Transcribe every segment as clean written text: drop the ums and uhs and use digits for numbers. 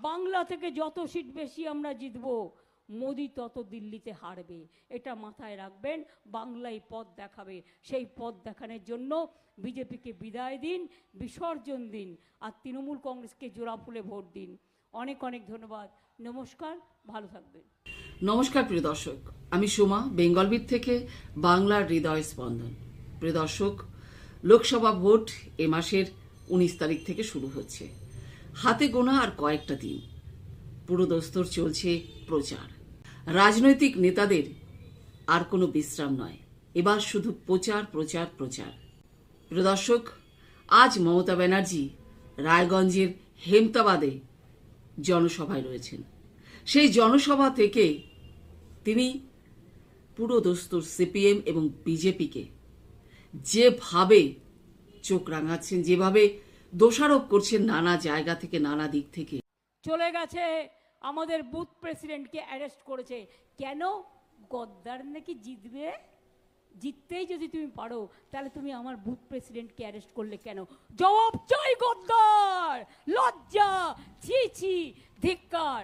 বাংলা থেকে যত সিট বেশি আমরা জিতব, মোদি তত দিল্লিতে হারবে। এটা মাথায় রাখবেন। বাংলাই পথ দেখাবে। সেই পথ দেখানোর জন্য বিজেপিকে বিদায় দিন, বিসর্জন দিন, আর তৃণমূল কংগ্রেসকে জোড়া ফুলে ভোট দিন। অনেক অনেক ধন্যবাদ। নমস্কার, ভালো থাকবেন। নমস্কার প্রিয় দর্শক, আমি সোমা, বেঙ্গলবিট থেকে বাংলার হৃদয় স্পন্দন। প্রিয় দর্শক, লোকসভা ভোট এ মাসের 19 তারিখ থেকে শুরু হচ্ছে। হাতে গোনা আর কয়েকটা দিন। পুরোদস্তুর চলছে প্রচার। রাজনৈতিক নেতাদের আর কোনো বিশ্রাম নয়, এবার শুধু প্রচার প্রচার প্রচার। প্রিয় দর্শক, আজ মমতা ব্যানার্জি রায়গঞ্জের হেমতাবাদে জনসভায় রয়েছেন। সেই জনসভা থেকে তিনি পুরোদস্তুর সিপিএম এবং বিজেপিকে যেভাবে চোখ রাঙাচ্ছেন, যেভাবে দোষারোপ করছেন নানা জায়গা থেকে, নানা দিক থেকে। চলে গেছে, আমাদের বুথ প্রেসিডেন্টকে অ্যারেস্ট করেছে। কেন? গদ্দার নাকি জিতবে। জিততেই যদি তুমি পারো, তাহলে তুমি আমার বুথ প্রেসিডেন্টকে অ্যারেস্ট করলে কেন? জবাব চাই গদ্দার। লজ্জা, ছি ছি, ধিক্কার।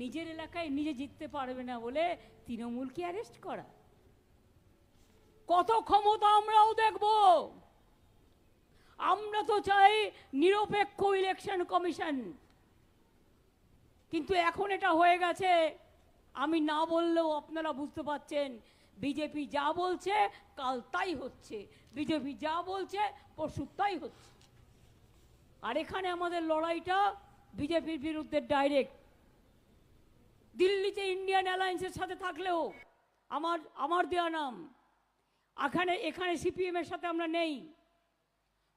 নিজের এলাকায় নিজে জিততে পারবে না বলে তৃণমূলকে অ্যারেস্ট করা, কত ক্ষমতা আমরাও দেখব। আমরা তো চাই নিরপেক্ষ ইলেকশন কমিশন, কিন্তু এখন এটা হয়ে গেছে। আমি না বললেও আপনারা বুঝতে পারছেন, বিজেপি যা বলছে কাল তাই হচ্ছে, বিজেপি যা বলছে পরশু তাই হচ্ছে। আর এখানে আমাদের লড়াইটা বিজেপির বিরুদ্ধে ডাইরেক্ট। দিল্লিতে ইন্ডিয়ান অ্যালায়েন্সের সাথে থাকলেও আমার দেওয়া নাম, এখানে সিপিএম এর সাথে আমরা নেই,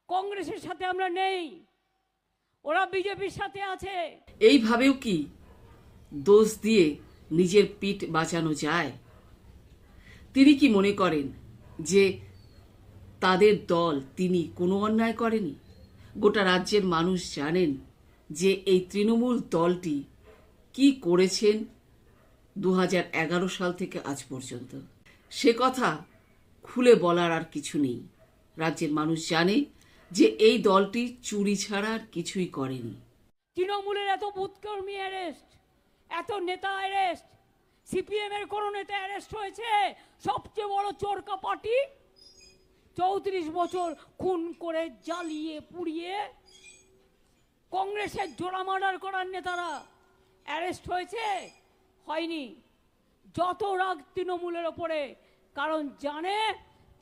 কংগ্রেসের সাথে আমরা নেই, ওরা বিজেপির সাথে আছে। এইভাবেও কি দোষ দিয়ে নিজের পিঠ বাঁচানো যায়? তিনি কি মনে করেন যে তাদের দল, তিনি কোনো অন্যায় করেনি? গোটা রাজ্যের মানুষ জানেন যে এই তৃণমূল দলটি কি করেছেন 2011 সাল থেকে আজ পর্যন্ত। সে কথা খুলে বলার আর কিছু নেই। রাজ্যের মানুষ জানে যে এই দলটি চুরি ছাড়া আর কিছুই করেনি। তৃণমূলের এত বুথকর্মী অ্যারেস্ট, এত নেতা অ্যারেস্ট, সিপিএম এর কোন নেতা অ্যারেস্ট হয়েছে? সবচেয়ে বড় চোরকা পার্টি 34 বছর খুন করে জ্বালিয়ে পুড়িয়ে কংগ্রেসের জোড়া মার্ডার করার নেতারা অ্যারেস্ট হয়েছে? হয়নি। যত রাগ তৃণমূলের ওপরে, কারণ জানে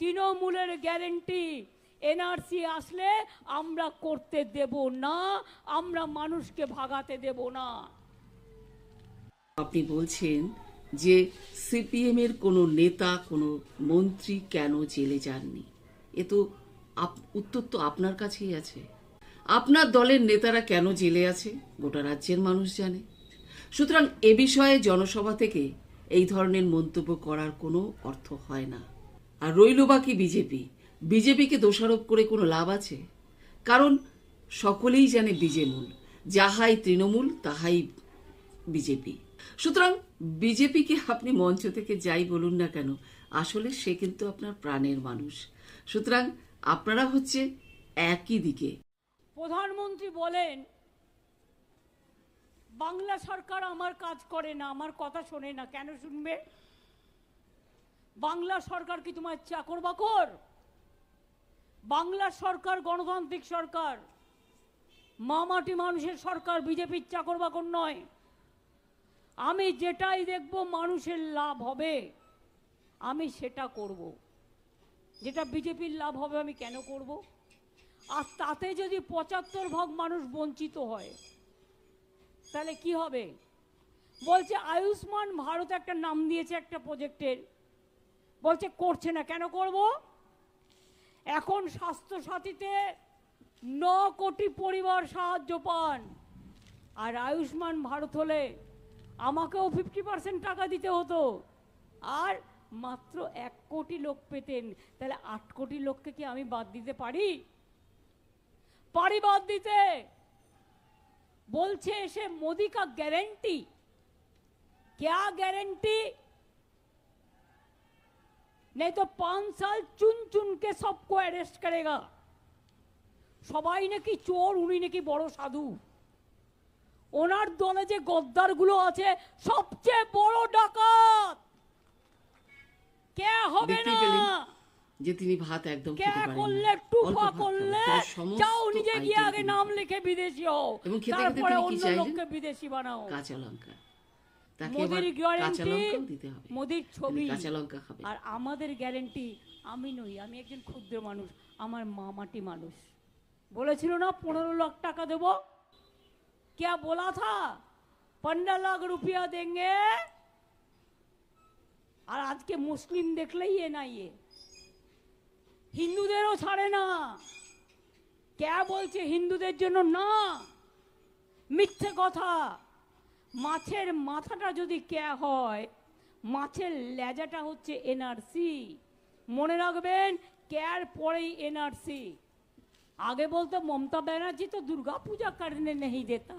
তৃণমূলের গ্যারেন্টি এনআরসি আসলে আমরা করতে দেব না, আমরা মানুষকে ভাগাতে দেব না। আপনি বলছেন যে সিপিএম এর কোনো নেতা, কোনো মন্ত্রী কেন জেলে যাননি? এ তো উত্তর তো আপনার কাছেই আছে। আপনার দলের নেতারা কেন জেলে আছে গোটা রাজ্যের মানুষ জানে। সুতরাং এ বিষয়ে জনসভা থেকে এই ধরনের মন্তব্য করার কোনো অর্থ হয় না। আর রইল বাকি বিজেপিকে দোষারোপ করে কোনো লাভ আছে? কারণ সকলেই জানে বিজেমূল, যাহাই তৃণমূল তাহাই বিজেপি। সুতরাং বিজেপিকে আপনি মঞ্চ থেকে যাই বলুন না কেন, আসলে সে কিন্তু আপনার প্রাণের মানুষ। সুতরাং আপনারা হচ্ছে একই দিকে। প্রধানমন্ত্রী বলেন বাংলা সরকার আমার কাজ করে না, আমার কথা শোনে না। কেন শুনবে? বাংলা সরকার কি তোমার চাকর বাকর? বাংলা সরকার গণতান্ত্রিক সরকার, মামাটি মানুষের সরকার, বিজেপির চাকর বাকর নয়। আমি যেটাই দেখব মানুষের লাভ হবে আমি সেটা করব। যেটা বিজেপির লাভ হবে আমি কেন করব? আর তাতে যদি 75% মানুষ বঞ্চিত হয় তাহলে কি হবে? বলছে আয়ুষ্মান ভারত একটা নাম দিয়েছে একটা প্রজেক্টের, বলছে করছে না। কেন করব? এখন স্বাস্থ্য সাথীতে 9 কোটি পরিবার সাহায্য পান, আর আয়ুষ্মান ভারত হলে আমাকেও 50% টাকা দিতে হতো, আর মাত্র 1 কোটি লোক পেতেন। তাহলে 8 কোটি লোককে কি আমি বাদ দিতে পারি? বাদ দিতে। बोलছে এসে मोदी का गारंटी, क्या गारंटी? नहीं तो 5 साल चुन चुन के सबको अरेस्ट करेगा। সবাই নাকি চোর, উনি নাকি বড় সাধু। ওনার দলে যে গদ্দারগুলো আছে সবচেয়ে বড় ডাকাত কে হবে দেখতেই না? পেলেন যে তিনি ভাত একদম কে খেতে পারেন করলে না। টুফা অল্প ভাত খাবেন। করলে তবে সমস্ত যাও নিজে গিয়ে item আগে তিনি নাম লিখে বিদেশি হও, এবং খেতে খেতে তারপরে তিনি কি অন্য চাইলেন? লোককে বিদেশি বানাও। কাঁচা লঙ্কা, তাকে এবার মোদির কাঁচা গ্যারান্টি, লঙ্কাও দিতে হবে। মোদির তিনি ছবি। কাঁচা লঙ্কা খাবেন। আর আমাদের গ্যারান্টি আমি নই, আমি একজন ক্ষুদ্র মানুষ, আমার মামাটি মানুষ। বলেছিল না 15 লাখ টাকা দেবো, क्या बोला था 15 लाख रुपया देंगे। আর আজকে মুসলিম দেখলেই এ না ইয়ে, হিন্দুদেরও ছাড়ে না। কে বলছে হিন্দুদের জন্য না? মিথ্যে কথা। মাছের মাথাটা যদি কে হয়, মাছের লেজাটা হচ্ছে এনআরসি। মনে রাখবেন, কেয়ার পরেই এনআরসি। आगे बोलते ममता बनर्जी तो दुर्गा पूजा करने नहीं देता,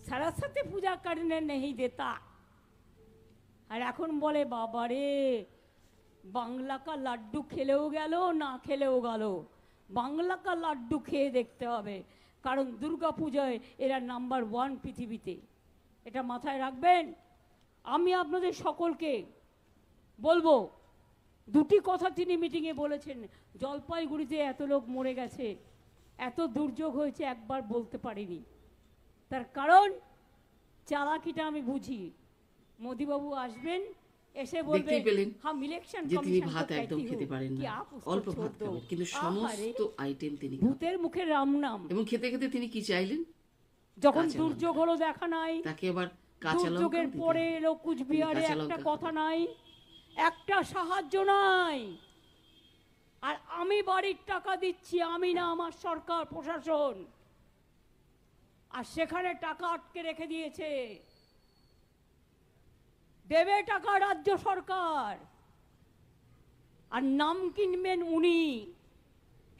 सरस्वती पूजा करने नहीं देता। আর এখন বলে বাবারে বাংলা কা লাড্ডু খেলেও গেল, না খেলেও গেল। বাংলা কা লাড্ডু খেয়ে দেখতে হবে, কারণ দুর্গা পূজায় এরা নাম্বার 1 পৃথিবীতে। এটা মাথায় রাখবেন। আমি আপনাদের সকলকে বলবো, দুটি কথা তিনি মিটিংয়ে বলেছেন। জলপাইগুড়িতে এত লোক মরে গেছে, এত দুর্যোগ হয়েছে, একবার বলতে পারিনি। তার কারণ চালাকিটা আমি বুঝি। মোদিবাবু আসবেন, এসে বলবেন দেখতেই পেলেন হাম ইলেকশন যে তিনি কমিশন ভাত একদম খেতে পারেন না, অল্প ভাত খাবেন, কিন্তু সমস্ত আইটেম তিনি খাবেন। ভূতের মুখে রাম নাম। এবং খেতে খেতে তিনি কি চাইলেন? যখন কাঁচা দুর্যোগ হলো দেখা নাই, তাকে এবার কাঁচা লঙ্কা দুর্যোগের পরে এলো কুচবিহারে, কাঁচা একটা লঙ্কা কথা নাই, একটা সাহায্য নাই। আর আমি বাড়ির টাকা দিচ্ছি, আমি না, আমার সরকার প্রশাসন। আর সেখানে টাকা আটকে রেখে দিয়েছে। দেবে টাকা রাজ্য সরকার, আর নাম কিনবেন উনি।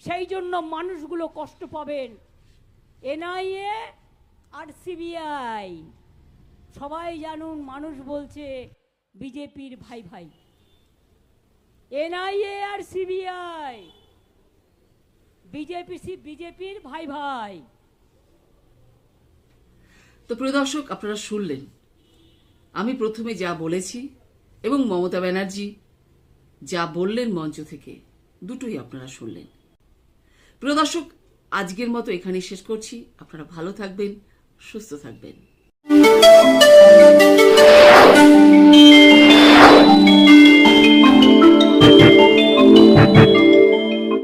সেই জন্য মানুষগুলো কষ্ট পাবেন। এনআইএ আর সিবিআই সবাই জানুন, মানুষ বলছে বিজেপির ভাই ভাই। এনআইএ আর সিবিআই বিজেপির ভাই ভাই। তো প্রিয় দর্শক, আপনারা শুনলেন আমি প্রথমে যা বলেছি এবং মমতা ব্যানার্জি যা বললেন মঞ্চ থেকে, দুটোই আপনারা শুনলেন। প্রিয় দর্শক, আজকের মতো এখানেই শেষ করছি। আপনারা ভালো থাকবেন, সুস্থ থাকবেন।